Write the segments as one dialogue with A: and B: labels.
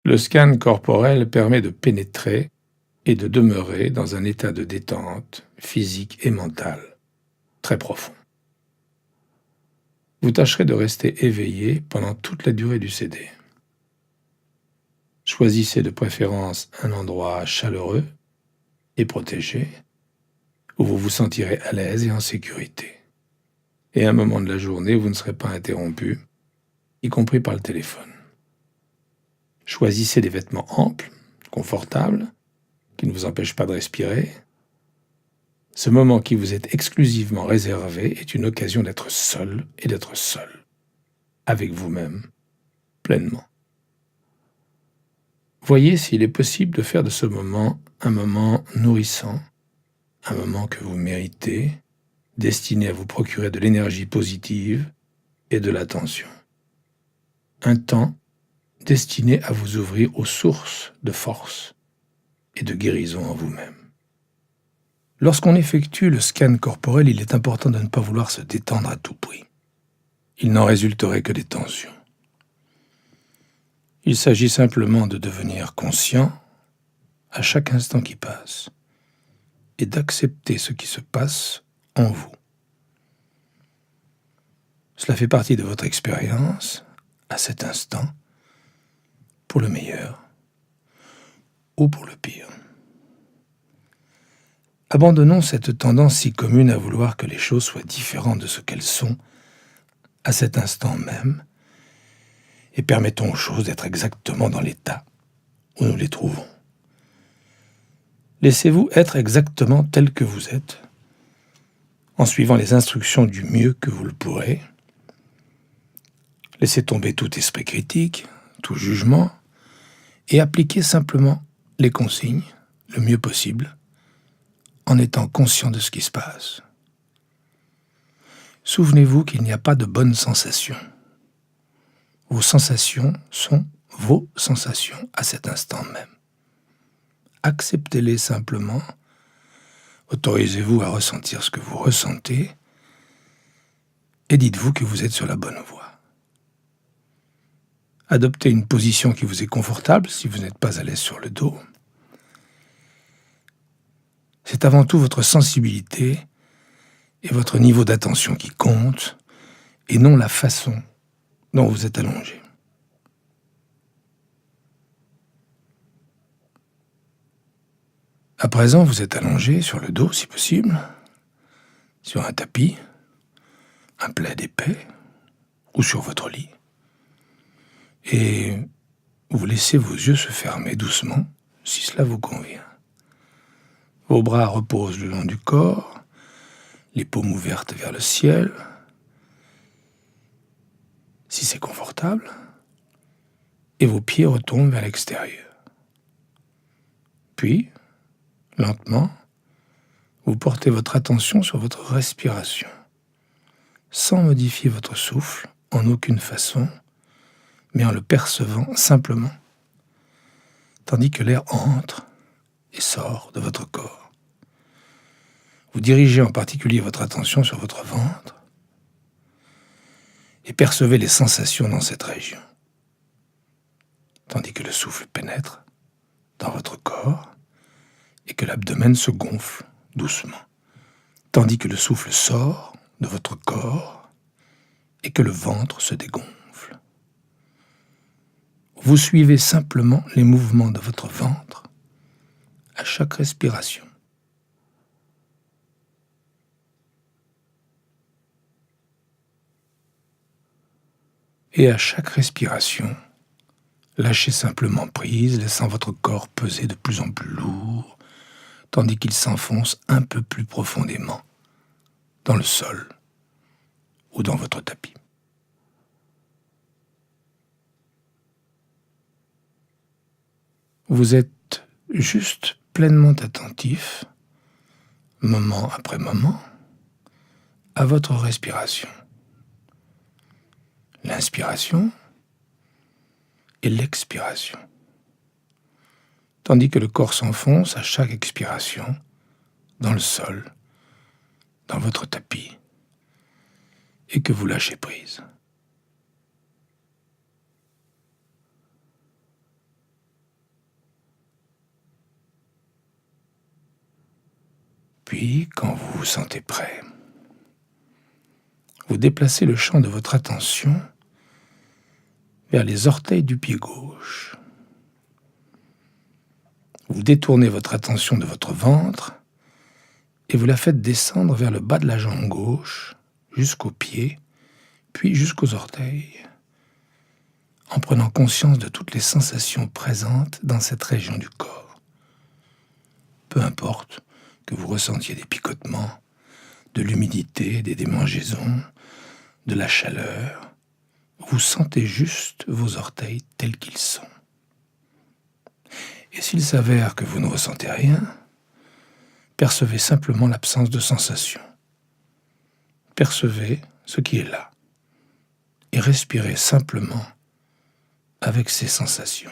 A: Le scan corporel permet de pénétrer et de demeurer dans un état de détente physique et mentale très profond. Vous tâcherez de rester éveillé pendant toute la durée du CD. Choisissez de préférence un endroit chaleureux et protégé où vous vous sentirez à l'aise et en sécurité. Et à un moment de la journée où vous ne serez pas interrompu, y compris par le téléphone. Choisissez des vêtements amples, confortables, qui ne vous empêchent pas de respirer. Ce moment qui vous est exclusivement réservé est une occasion d'être seul et d'être seul, avec vous-même, pleinement. Voyez s'il est possible de faire de ce moment un moment nourrissant, un moment que vous méritez, destiné à vous procurer de l'énergie positive et de l'attention. Un temps destiné à vous ouvrir aux sources de force et de guérison en vous-même. Lorsqu'on effectue le scan corporel, il est important de ne pas vouloir se détendre à tout prix. Il n'en résulterait que des tensions. Il s'agit simplement de devenir conscient à chaque instant qui passe et d'accepter ce qui se passe en vous. Cela fait partie de votre expérience à cet instant, pour le meilleur ou pour le pire. Abandonnons cette tendance si commune à vouloir que les choses soient différentes de ce qu'elles sont à cet instant même et permettons aux choses d'être exactement dans l'état où nous les trouvons. Laissez-vous être exactement tel que vous êtes, en suivant les instructions du mieux que vous le pourrez. Laissez tomber tout esprit critique, tout jugement, et appliquez simplement les consignes le mieux possible, en étant conscient de ce qui se passe. Souvenez-vous qu'il n'y a pas de bonnes sensations. Vos sensations sont vos sensations à cet instant même. Acceptez-les simplement, autorisez-vous à ressentir ce que vous ressentez et dites-vous que vous êtes sur la bonne voie. Adoptez une position qui vous est confortable si vous n'êtes pas à l'aise sur le dos. C'est avant tout votre sensibilité et votre niveau d'attention qui compte et non la façon dont vous êtes allongé. À présent, vous êtes allongé sur le dos, si possible, sur un tapis, un plaid épais, ou sur votre lit. Et vous laissez vos yeux se fermer doucement, si cela vous convient. Vos bras reposent le long du corps, les paumes ouvertes vers le ciel, si c'est confortable, et vos pieds retombent vers l'extérieur. Puis, lentement, vous portez votre attention sur votre respiration, sans modifier votre souffle en aucune façon, mais en le percevant simplement, tandis que l'air entre et sort de votre corps. Vous dirigez en particulier votre attention sur votre ventre et percevez les sensations dans cette région, tandis que le souffle pénètre dans votre corps et que l'abdomen se gonfle doucement, tandis que le souffle sort de votre corps et que le ventre se dégonfle. Vous suivez simplement les mouvements de votre ventre à chaque respiration. Et à chaque respiration, lâchez simplement prise, laissant votre corps peser de plus en plus lourd, tandis qu'il s'enfonce un peu plus profondément dans le sol ou dans votre tapis. Vous êtes juste pleinement attentif, moment après moment, à votre respiration. L'inspiration et l'expiration. Tandis que le corps s'enfonce à chaque expiration dans le sol, dans votre tapis, et que vous lâchez prise. Puis, quand vous vous sentez prêt, vous déplacez le champ de votre attention vers les orteils du pied gauche. Vous détournez votre attention de votre ventre et vous la faites descendre vers le bas de la jambe gauche, jusqu'aux pieds, puis jusqu'aux orteils, en prenant conscience de toutes les sensations présentes dans cette région du corps. Peu importe que vous ressentiez des picotements, de l'humidité, des démangeaisons, de la chaleur, vous sentez juste vos orteils tels qu'ils sont. Et s'il s'avère que vous ne ressentez rien, percevez simplement l'absence de sensation. Percevez ce qui est là et respirez simplement avec ces sensations.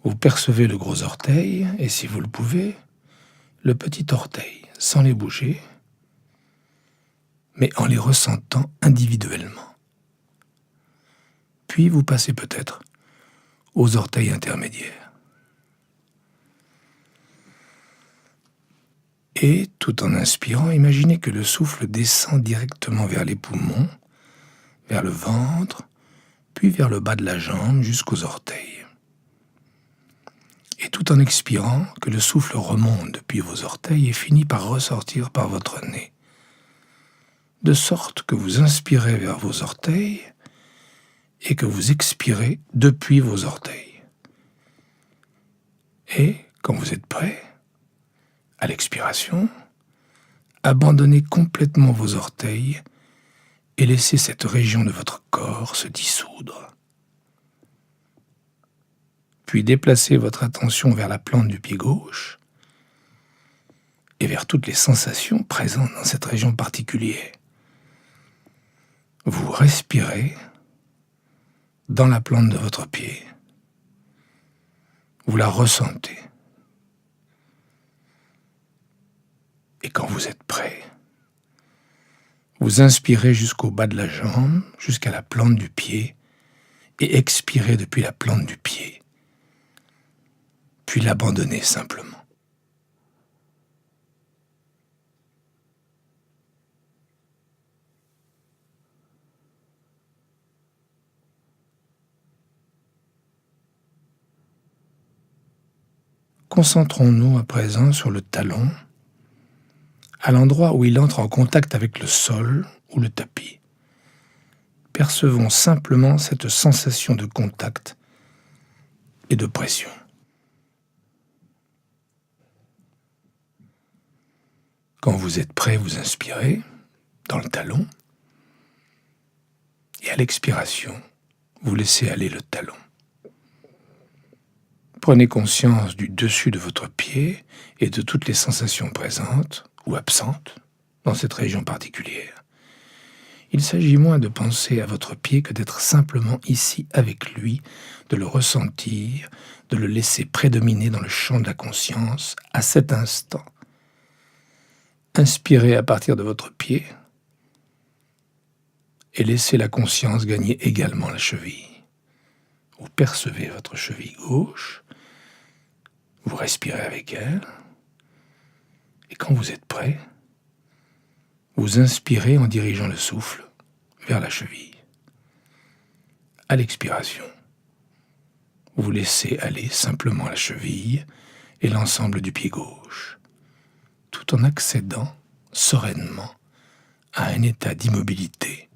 A: Vous percevez le gros orteil et, si vous le pouvez, le petit orteil, sans les bouger, mais en les ressentant individuellement. Puis vous passez peut-être aux orteils intermédiaires. Et, tout en inspirant, imaginez que le souffle descend directement vers les poumons, vers le ventre, puis vers le bas de la jambe jusqu'aux orteils. Et tout en expirant, que le souffle remonte depuis vos orteils et finit par ressortir par votre nez. De sorte que vous inspirez vers vos orteils et que vous expirez depuis vos orteils. Et, quand vous êtes prêt, à l'expiration, abandonnez complètement vos orteils et laissez cette région de votre corps se dissoudre. Puis déplacez votre attention vers la plante du pied gauche et vers toutes les sensations présentes dans cette région particulière. Vous respirez dans la plante de votre pied. Vous la ressentez. Et quand vous êtes prêt, vous inspirez jusqu'au bas de la jambe, jusqu'à la plante du pied, et expirez depuis la plante du pied. Puis l'abandonnez simplement. Concentrons-nous à présent sur le talon, à l'endroit où il entre en contact avec le sol ou le tapis. Percevons simplement cette sensation de contact et de pression. Quand vous êtes prêt, vous inspirez dans le talon et à l'expiration, vous laissez aller le talon. Prenez conscience du dessus de votre pied et de toutes les sensations présentes ou absentes dans cette région particulière. Il s'agit moins de penser à votre pied que d'être simplement ici avec lui, de le ressentir, de le laisser prédominer dans le champ de la conscience à cet instant. Inspirez à partir de votre pied et laissez la conscience gagner également la cheville. Vous percevez votre cheville gauche, vous respirez avec elle, et quand vous êtes prêt, vous inspirez en dirigeant le souffle vers la cheville. À l'expiration, vous laissez aller simplement la cheville et l'ensemble du pied gauche, tout en accédant sereinement à un état d'immobilité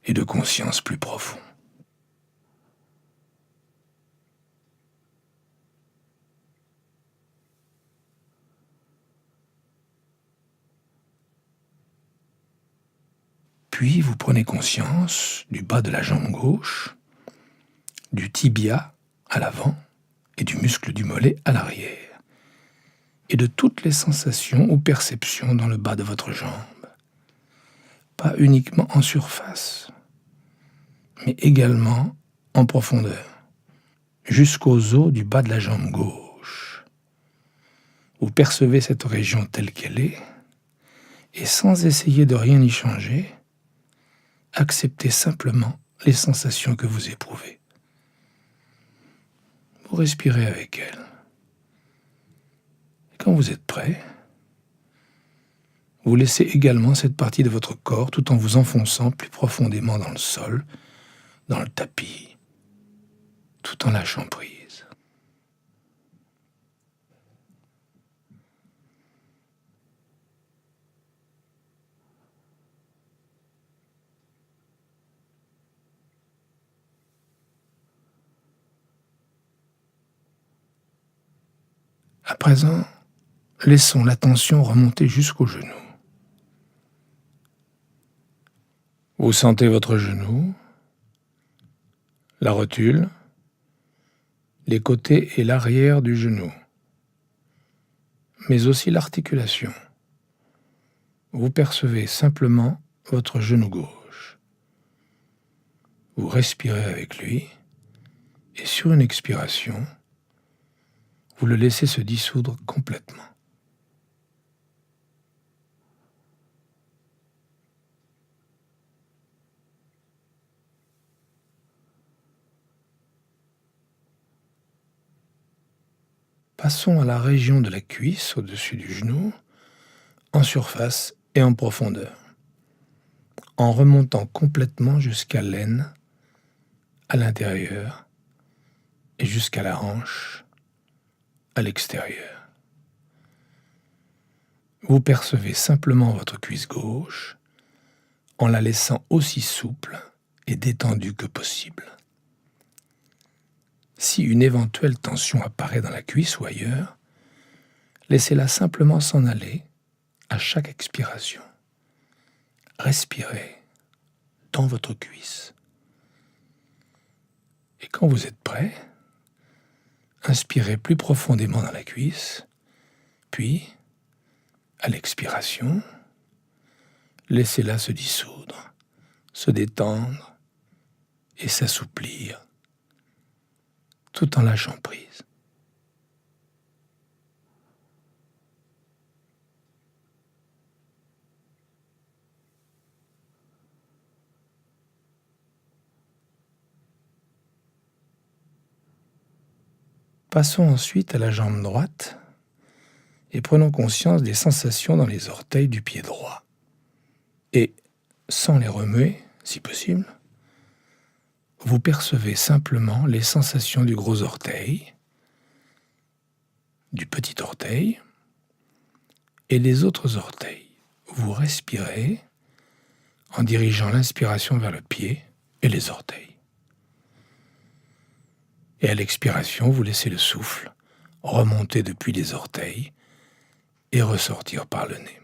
A: et de conscience plus profond. Puis vous prenez conscience du bas de la jambe gauche, du tibia à l'avant et du muscle du mollet à l'arrière, et de toutes les sensations ou perceptions dans le bas de votre jambe. Pas uniquement en surface, mais également en profondeur, jusqu'aux os du bas de la jambe gauche. Vous percevez cette région telle qu'elle est, et sans essayer de rien y changer, acceptez simplement les sensations que vous éprouvez. Vous respirez avec elles. quand vous êtes prêt, vous laissez également cette partie de votre corps tout en vous enfonçant plus profondément dans le sol, dans le tapis, tout en lâchant prise. À présent, laissons la tension remonter jusqu'au genou. Vous sentez votre genou, la rotule, les côtés et l'arrière du genou, mais aussi l'articulation. Vous percevez simplement votre genou gauche. Vous respirez avec lui et sur une expiration, vous le laissez se dissoudre complètement. Passons à la région de la cuisse au-dessus du genou, en surface et en profondeur, en remontant complètement jusqu'à l'aine, à l'intérieur, et jusqu'à la hanche, à l'extérieur. Vous percevez simplement votre cuisse gauche en la laissant aussi souple et détendue que possible. Si une éventuelle tension apparaît dans la cuisse ou ailleurs, laissez-la simplement s'en aller à chaque expiration. Respirez dans votre cuisse. Et quand vous êtes prêt, inspirez plus profondément dans la cuisse, puis, à l'expiration, laissez-la se dissoudre, se détendre et s'assouplir, tout en lâchant prise. Passons ensuite à la jambe droite et prenons conscience des sensations dans les orteils du pied droit. Et, sans les remuer, si possible, vous percevez simplement les sensations du gros orteil, du petit orteil et des autres orteils. Vous respirez en dirigeant l'inspiration vers le pied et les orteils. Et à l'expiration, vous laissez le souffle remonter depuis les orteils et ressortir par le nez.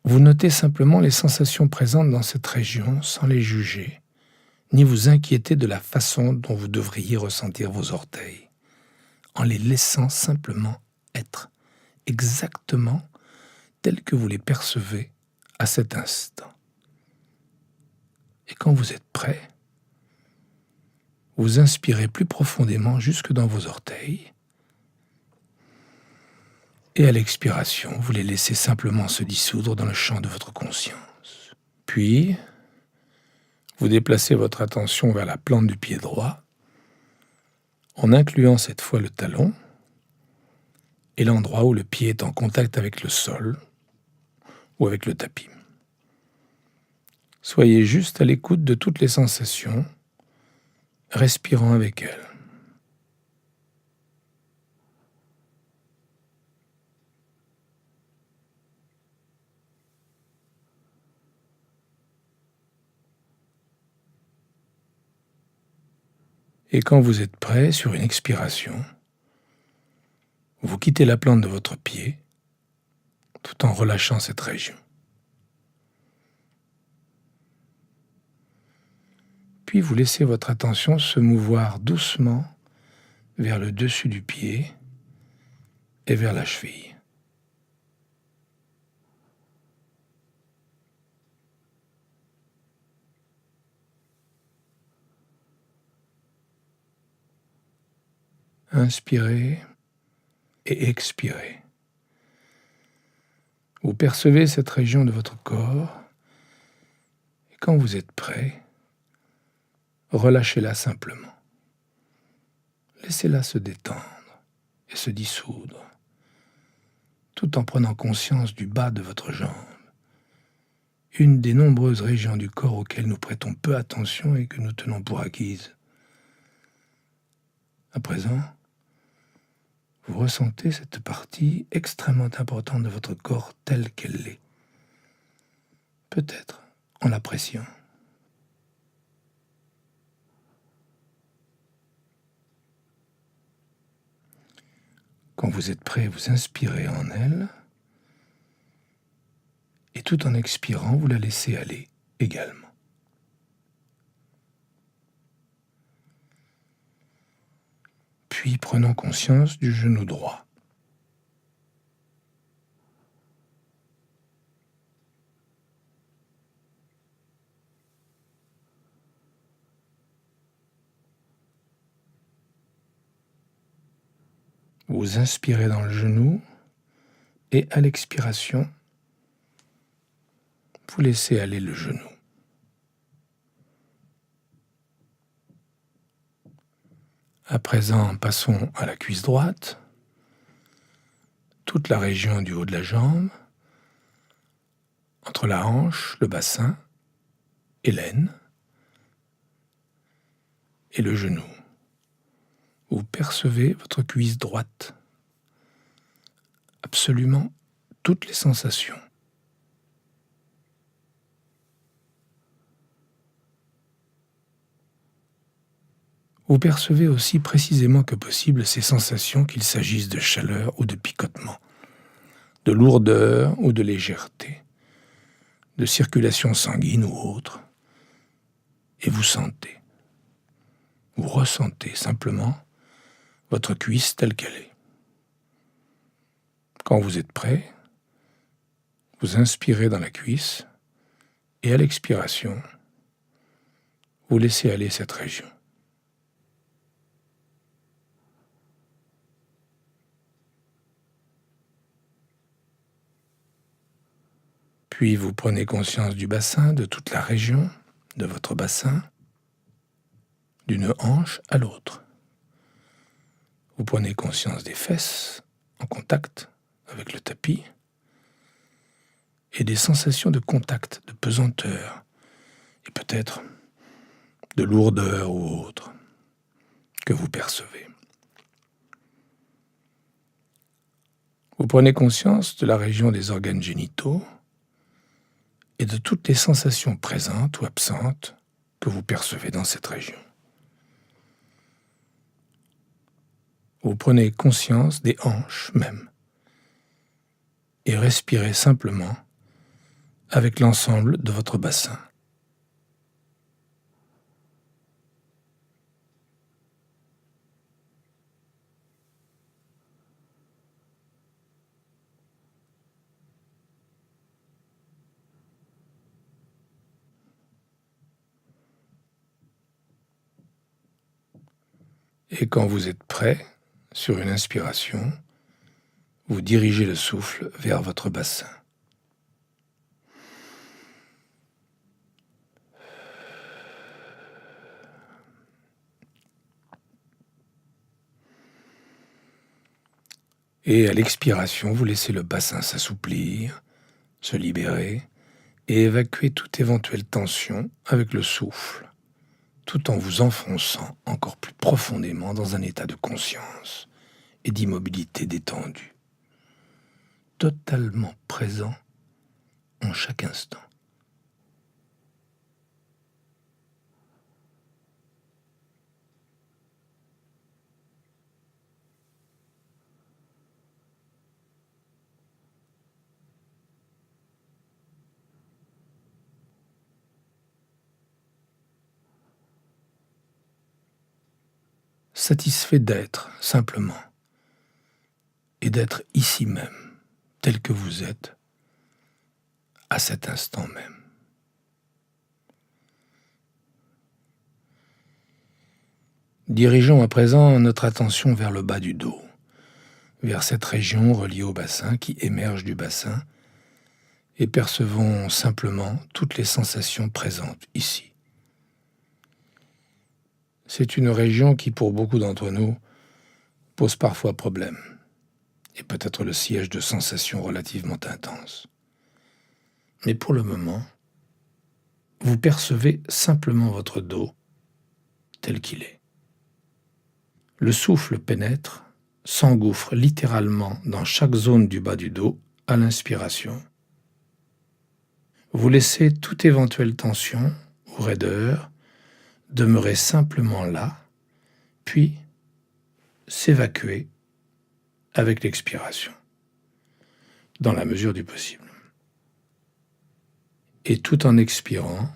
A: Vous notez simplement les sensations présentes dans cette région sans les juger, ni vous inquiéter de la façon dont vous devriez ressentir vos orteils, en les laissant simplement être exactement tels que vous les percevez à cet instant. Et quand vous êtes prêt, vous inspirez plus profondément jusque dans vos orteils, et à l'expiration, vous les laissez simplement se dissoudre dans le champ de votre conscience. Puis, vous déplacez votre attention vers la plante du pied droit, en incluant cette fois le talon et l'endroit où le pied est en contact avec le sol ou avec le tapis. Soyez juste à l'écoute de toutes les sensations, respirant avec elles. Et quand vous êtes prêt, sur une expiration, vous quittez la plante de votre pied tout en relâchant cette région. Puis vous laissez votre attention se mouvoir doucement vers le dessus du pied et vers la cheville. Inspirez et expirez. Vous percevez cette région de votre corps et quand vous êtes prêt, relâchez-la simplement. Laissez-la se détendre et se dissoudre, tout en prenant conscience du bas de votre jambe, une des nombreuses régions du corps auxquelles nous prêtons peu attention et que nous tenons pour acquises. À présent, vous ressentez cette partie extrêmement importante de votre corps telle qu'elle l'est, peut-être en l'appréciant. Quand vous êtes prêt, vous inspirez en elle, et tout en expirant, vous la laissez aller également. Puis prenons conscience du genou droit. Vous inspirez dans le genou et à l'expiration, vous laissez aller le genou. À présent, passons à la cuisse droite, toute la région du haut de la jambe, entre la hanche, le bassin et l'aine, et le genou. Vous percevez votre cuisse droite, absolument toutes les sensations. Vous percevez aussi précisément que possible ces sensations, qu'il s'agisse de chaleur ou de picotement, de lourdeur ou de légèreté, de circulation sanguine ou autre, et vous sentez, vous ressentez simplement votre cuisse telle qu'elle est. Quand vous êtes prêt, vous inspirez dans la cuisse et à l'expiration, vous laissez aller cette région. Puis vous prenez conscience du bassin, de toute la région, de votre bassin, d'une hanche à l'autre. Vous prenez conscience des fesses en contact avec le tapis et des sensations de contact, de pesanteur et peut-être de lourdeur ou autre que vous percevez. Vous prenez conscience de la région des organes génitaux et de toutes les sensations présentes ou absentes que vous percevez dans cette région. Vous prenez conscience des hanches même et respirez simplement avec l'ensemble de votre bassin. Et quand vous êtes prêt, sur une inspiration, vous dirigez le souffle vers votre bassin. Et à l'expiration, vous laissez le bassin s'assouplir, se libérer et évacuer toute éventuelle tension avec le souffle, tout en vous enfonçant encore plus profondément dans un état de conscience et d'immobilité détendue, totalement présent en chaque instant. Satisfait d'être, simplement, et d'être ici même, tel que vous êtes, à cet instant même. Dirigeons à présent notre attention vers le bas du dos, vers cette région reliée au bassin qui émerge du bassin, et percevons simplement toutes les sensations présentes ici. C'est une région qui, pour beaucoup d'entre nous, pose parfois problème, et peut être le siège de sensations relativement intenses. Mais pour le moment, vous percevez simplement votre dos tel qu'il est. Le souffle pénètre, s'engouffre littéralement dans chaque zone du bas du dos à l'inspiration. Vous laissez toute éventuelle tension ou raideur demeurer simplement là, puis s'évacuer avec l'expiration, dans la mesure du possible. Et tout en expirant,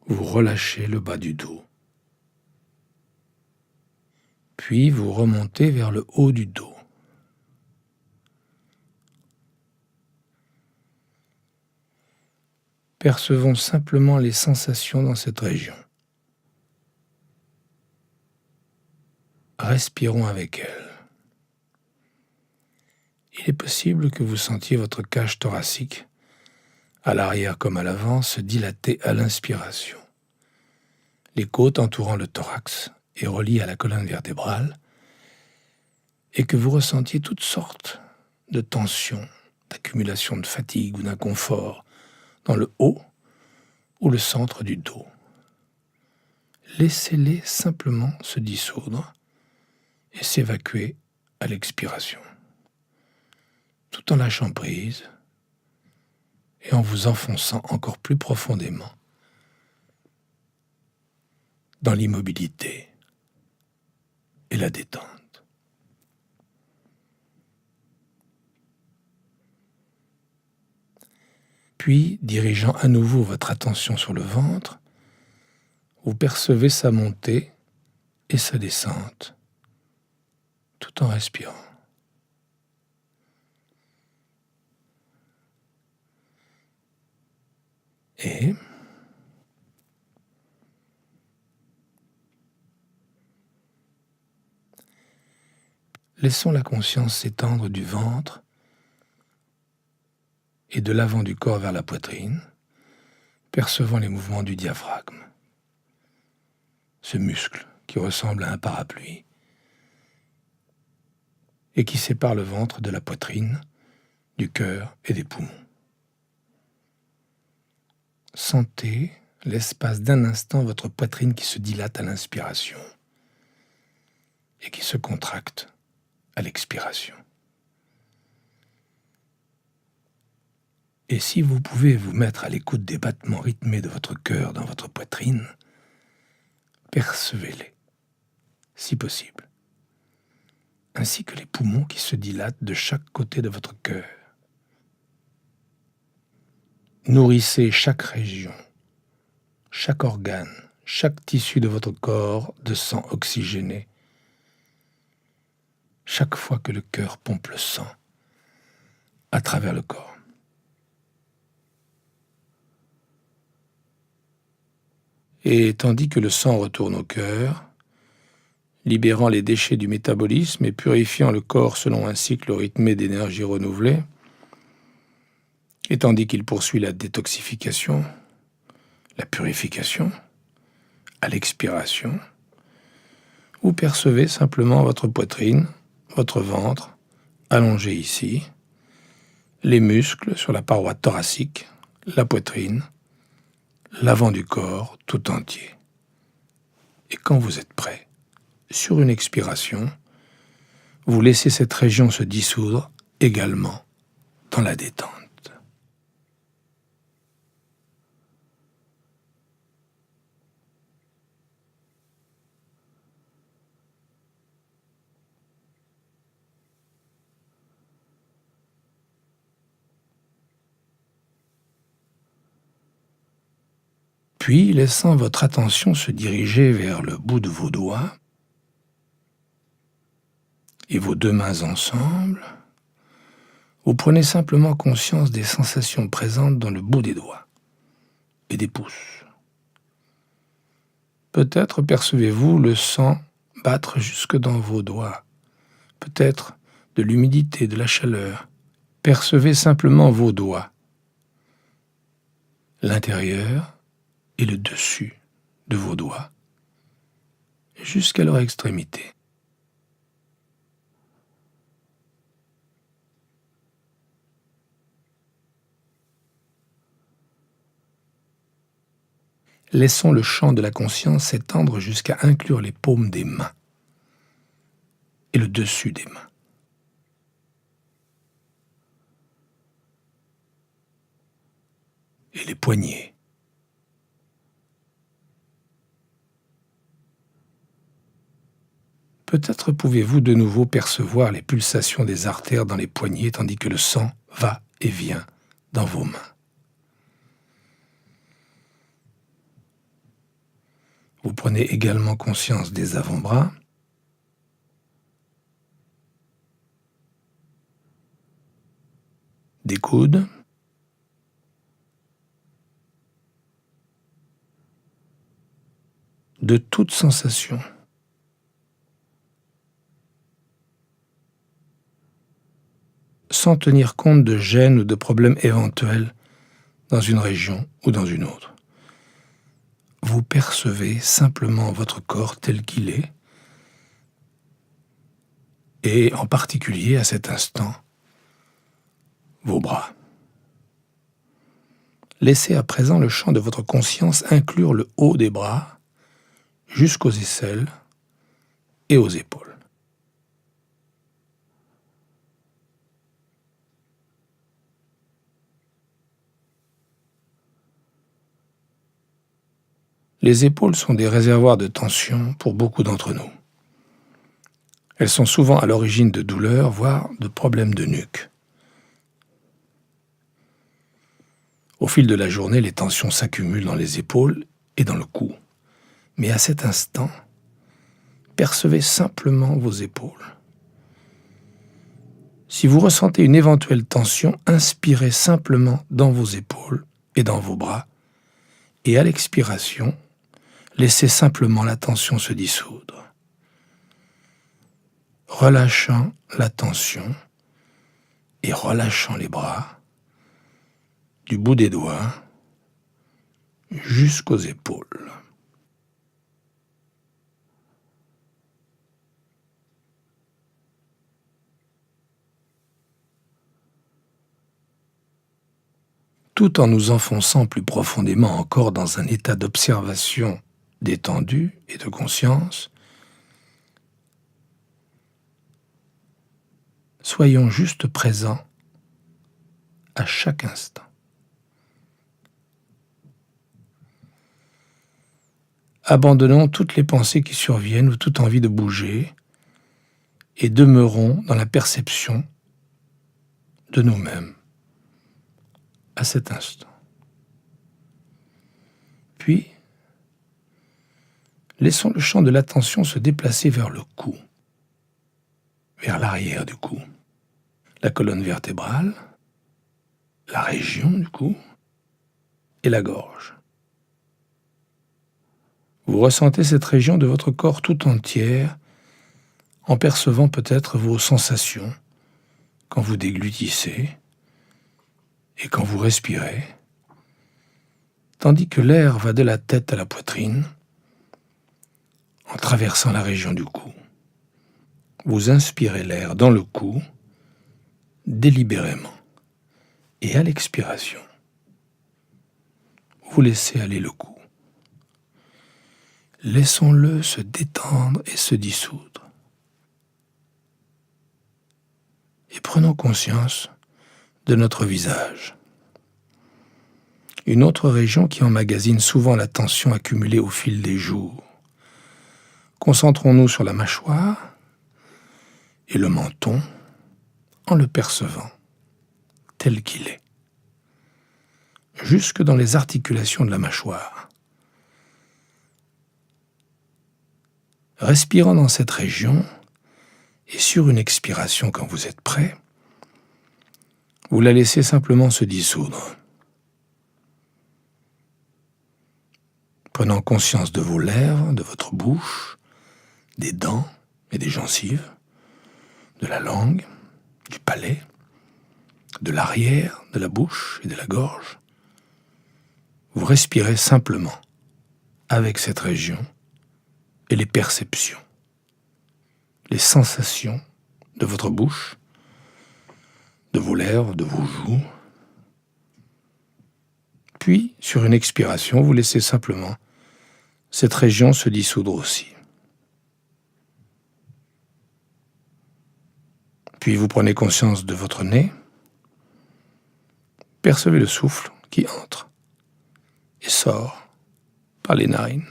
A: vous relâchez le bas du dos. Puis vous remontez vers le haut du dos. Percevons simplement les sensations dans cette région. Respirons avec elles. Il est possible que vous sentiez votre cage thoracique, à l'arrière comme à l'avant, se dilater à l'inspiration. Les côtes entourant le thorax et reliées à la colonne vertébrale, et que vous ressentiez toutes sortes de tensions, d'accumulation de fatigue ou d'inconfort dans le haut ou le centre du dos. Laissez-les simplement se dissoudre et s'évacuer à l'expiration, tout en lâchant prise et en vous enfonçant encore plus profondément dans l'immobilité et la détente. Puis, dirigeant à nouveau votre attention sur le ventre, vous percevez sa montée et sa descente, tout en respirant. Et laissons la conscience s'étendre du ventre et de l'avant du corps vers la poitrine, percevant les mouvements du diaphragme, ce muscle qui ressemble à un parapluie et qui sépare le ventre de la poitrine, du cœur et des poumons. Sentez l'espace d'un instant votre poitrine qui se dilate à l'inspiration et qui se contracte à l'expiration. Et si vous pouvez vous mettre à l'écoute des battements rythmés de votre cœur dans votre poitrine, percevez-les, si possible, ainsi que les poumons qui se dilatent de chaque côté de votre cœur. Nourrissez chaque région, chaque organe, chaque tissu de votre corps de sang oxygéné, chaque fois que le cœur pompe le sang à travers le corps. Et tandis que le sang retourne au cœur, libérant les déchets du métabolisme et purifiant le corps selon un cycle rythmé d'énergie renouvelée, et tandis qu'il poursuit la détoxification, la purification, à l'expiration, vous percevez simplement votre poitrine, votre ventre, allongé ici, les muscles sur la paroi thoracique, la poitrine, l'avant du corps tout entier. Et quand vous êtes prêt, sur une expiration, vous laissez cette région se dissoudre également dans la détente. Puis, laissant votre attention se diriger vers le bout de vos doigts et vos deux mains ensemble, vous prenez simplement conscience des sensations présentes dans le bout des doigts et des pouces. Peut-être percevez-vous le sang battre jusque dans vos doigts. Peut-être de l'humidité, de la chaleur. Percevez simplement vos doigts, l'intérieur et le dessus de vos doigts, jusqu'à leur extrémité. Laissons le champ de la conscience s'étendre jusqu'à inclure les paumes des mains et le dessus des mains. Et les poignets. Peut-être pouvez-vous de nouveau percevoir les pulsations des artères dans les poignets tandis que le sang va et vient dans vos mains. Vous prenez également conscience des avant-bras, des coudes, de toute sensation. Sans tenir compte de gêne ou de problèmes éventuels dans une région ou dans une autre. Vous percevez simplement votre corps tel qu'il est, et en particulier à cet instant, vos bras. Laissez à présent le champ de votre conscience inclure le haut des bras jusqu'aux aisselles et aux épaules. Les épaules sont des réservoirs de tension pour beaucoup d'entre nous. Elles sont souvent à l'origine de douleurs, voire de problèmes de nuque. Au fil de la journée, les tensions s'accumulent dans les épaules et dans le cou. Mais à cet instant, percevez simplement vos épaules. Si vous ressentez une éventuelle tension, inspirez simplement dans vos épaules et dans vos bras, et à l'expiration, laissez simplement la tension se dissoudre. Relâchant la tension et relâchant les bras, du bout des doigts jusqu'aux épaules. Tout en nous enfonçant plus profondément encore dans un état d'observation détendu et de conscience, soyons juste présents à chaque instant. Abandonnons toutes les pensées qui surviennent ou toute envie de bouger et demeurons dans la perception de nous-mêmes à cet instant. Puis, laissons le champ de l'attention se déplacer vers le cou, vers l'arrière du cou, la colonne vertébrale, la région du cou et la gorge. Vous ressentez cette région de votre corps tout entière en percevant peut-être vos sensations quand vous déglutissez et quand vous respirez, tandis que l'air va de la tête à la poitrine en traversant la région du cou. Vous inspirez l'air dans le cou délibérément et à l'expiration, vous laissez aller le cou. Laissons-le se détendre et se dissoudre. Et prenons conscience de notre visage. Une autre région qui emmagasine souvent la tension accumulée au fil des jours. Concentrons-nous sur la mâchoire et le menton en le percevant tel qu'il est, jusque dans les articulations de la mâchoire. Respirant dans cette région, et sur une expiration quand vous êtes prêt, vous la laissez simplement se dissoudre. prenant conscience de vos lèvres, de votre bouche, des dents et des gencives, de la langue, du palais, de l'arrière de la bouche et de la gorge. Vous respirez simplement avec cette région et les perceptions, les sensations de votre bouche, de vos lèvres, de vos joues. Puis, sur une expiration, vous laissez simplement cette région se dissoudre aussi. Puis vous prenez conscience de votre nez, percevez le souffle qui entre et sort par les narines.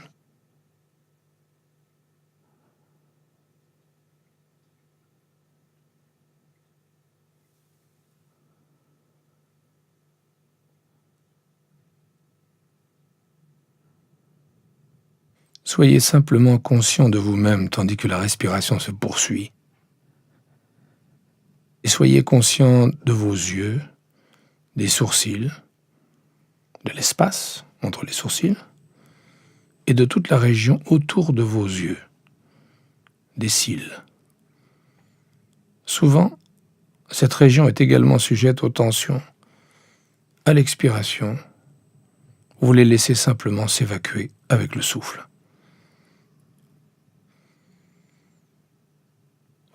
A: Soyez simplement conscient de vous-même tandis que la respiration se poursuit. Et soyez conscient de vos yeux, des sourcils, de l'espace entre les sourcils, et de toute la région autour de vos yeux, des cils. Souvent, cette région est également sujette aux tensions. À l'expiration, vous les laissez simplement s'évacuer avec le souffle.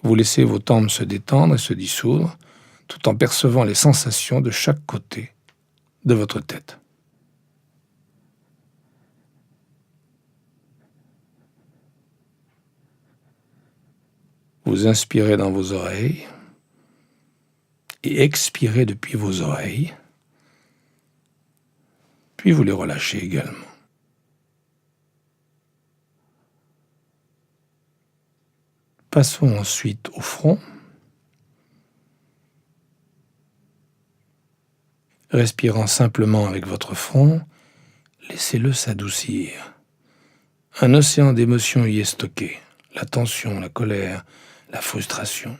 A: Vous laissez vos tempes se détendre et se dissoudre, tout en percevant les sensations de chaque côté de votre tête. Vous inspirez dans vos oreilles et expirez depuis vos oreilles, puis vous les relâchez également. Passons ensuite au front. Respirant simplement avec votre front, laissez-le s'adoucir. Un océan d'émotions y est stocké, la tension, la colère, la frustration.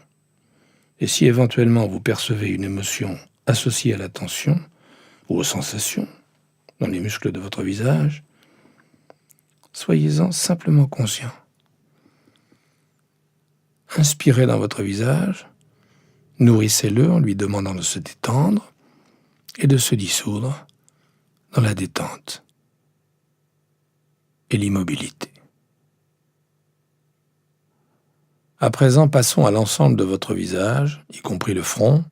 A: Et si éventuellement vous percevez une émotion associée à la tension ou aux sensations dans les muscles de votre visage, soyez-en simplement conscient. Inspirez dans votre visage, nourrissez-le en lui demandant de se détendre et de se dissoudre dans la détente et l'immobilité. À présent, passons à l'ensemble de votre visage, y compris le front,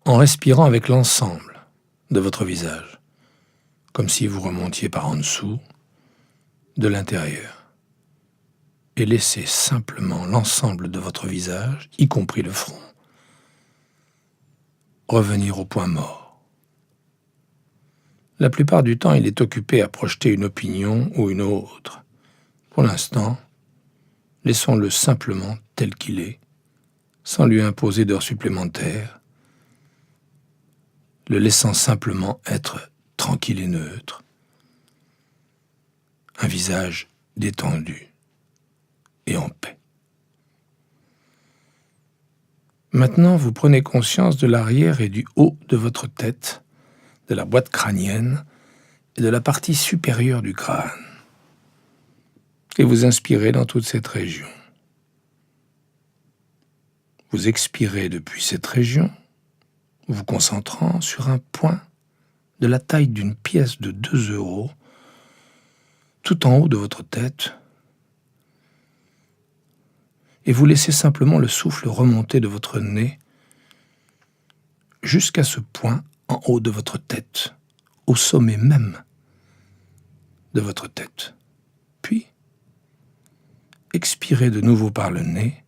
A: en respirant avec l'ensemble de votre visage, comme si vous remontiez par en dessous, de l'intérieur. Et laissez simplement l'ensemble de votre visage, y compris le front, revenir au point mort. La plupart du temps, il est occupé à projeter une opinion ou une autre. Pour l'instant, laissons-le simplement tel qu'il est, sans lui imposer d'heures supplémentaires, le laissant simplement être tranquille et neutre. Un visage détendu et en paix. Maintenant, vous prenez conscience de l'arrière et du haut de votre tête, de la boîte crânienne et de la partie supérieure du crâne. Et vous inspirez dans toute cette région. Vous expirez depuis cette région, vous concentrant sur un point de la taille d'une pièce de 2 €, tout en haut de votre tête, et vous laissez simplement le souffle remonter de votre nez jusqu'à ce point en haut de votre tête, au sommet même de votre tête. Puis, expirez de nouveau par le nez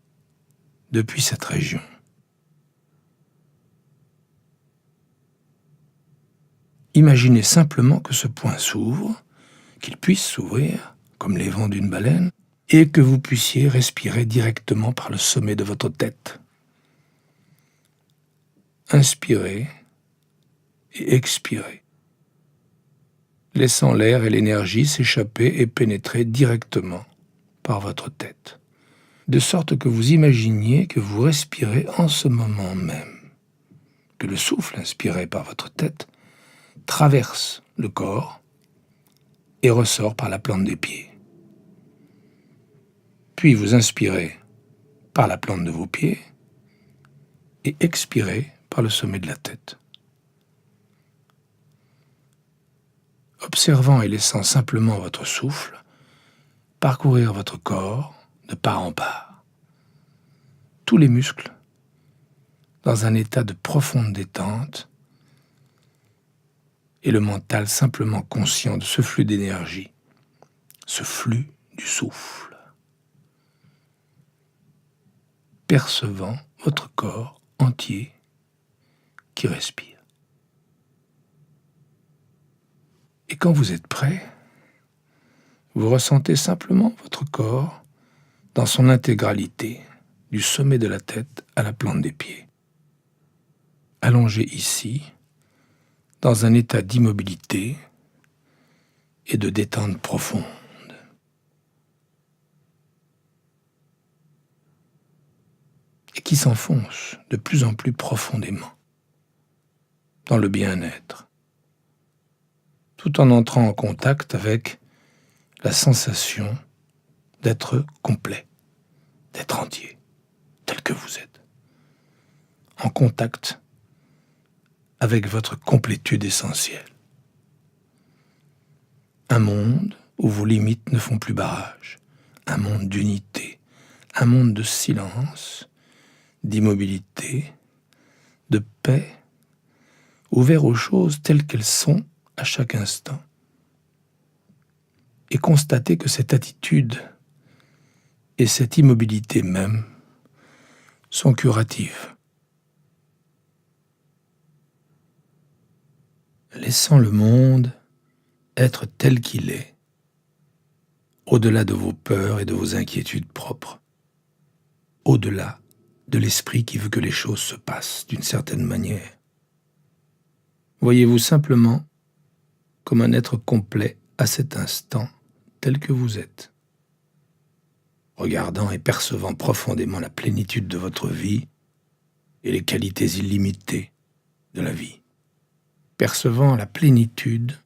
A: depuis cette région. Imaginez simplement que ce point s'ouvre, qu'il puisse s'ouvrir, comme les vents d'une baleine, et que vous puissiez respirer directement par le sommet de votre tête. Inspirez et expirez, laissant l'air et l'énergie s'échapper et pénétrer directement par votre tête, de sorte que vous imaginiez que vous respirez en ce moment même, que le souffle inspiré par votre tête traverse le corps, et ressort par la plante des pieds. Puis vous inspirez par la plante de vos pieds et expirez par le sommet de la tête. Observant et laissant simplement votre souffle parcourir votre corps de part en part. Tous les muscles dans un état de profonde détente et le mental simplement conscient de ce flux d'énergie, ce flux du souffle. Percevant votre corps entier qui respire. Et quand vous êtes prêt, vous ressentez simplement votre corps dans son intégralité, du sommet de la tête à la plante des pieds. Allongé ici, dans un état d'immobilité et de détente profonde. Et qui s'enfonce de plus en plus profondément dans le bien-être, tout en entrant en contact avec la sensation d'être complet, d'être entier, tel que vous êtes, en contact avec votre complétude essentielle. Un monde où vos limites ne font plus barrage, un monde d'unité, un monde de silence, d'immobilité, de paix, ouvert aux choses telles qu'elles sont à chaque instant. Et constatez que cette attitude et cette immobilité même sont curatives. Laissant le monde être tel qu'il est, au-delà de vos peurs et de vos inquiétudes propres, au-delà de l'esprit qui veut que les choses se passent d'une certaine manière. Voyez-vous simplement comme un être complet à cet instant, tel que vous êtes, regardant et percevant profondément la plénitude de votre vie et les qualités illimitées de la vie, percevant la plénitude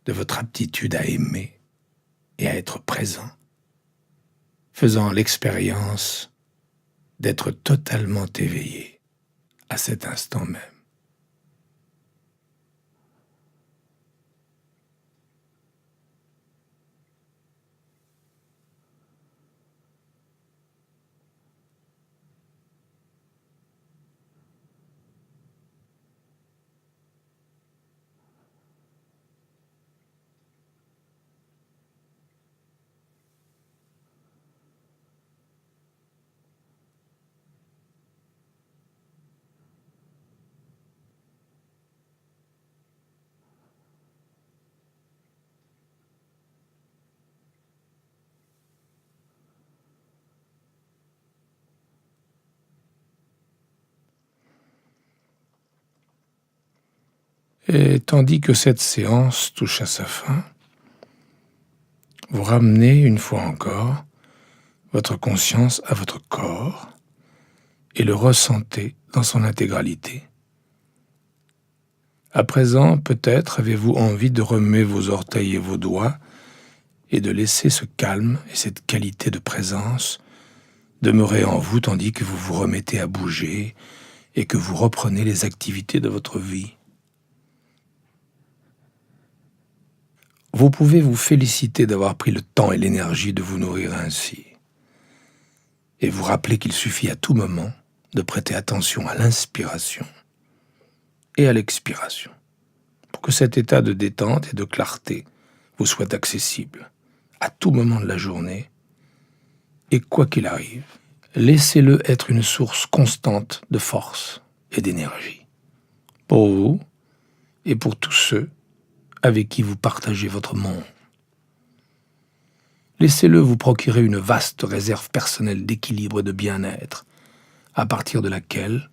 A: de votre aptitude à aimer et à être présent, faisant l'expérience d'être totalement éveillé à cet instant même. Et tandis que cette séance touche à sa fin, vous ramenez une fois encore votre conscience à votre corps et le ressentez dans son intégralité. À présent, peut-être avez-vous envie de remuer vos orteils et vos doigts et de laisser ce calme et cette qualité de présence demeurer en vous tandis que vous vous remettez à bouger et que vous reprenez les activités de votre vie. Vous pouvez vous féliciter d'avoir pris le temps et l'énergie de vous nourrir ainsi, et vous rappeler qu'il suffit à tout moment de prêter attention à l'inspiration et à l'expiration, pour que cet état de détente et de clarté vous soit accessible à tout moment de la journée, et quoi qu'il arrive, laissez-le être une source constante de force et d'énergie, pour vous et pour tous ceux avec qui vous partagez votre monde. Laissez-le vous procurer une vaste réserve personnelle d'équilibre et de bien-être, à partir de laquelle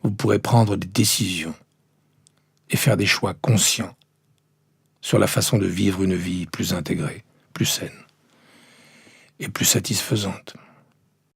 A: vous pourrez prendre des décisions et faire des choix conscients sur la façon de vivre une vie plus intégrée, plus saine et plus satisfaisante.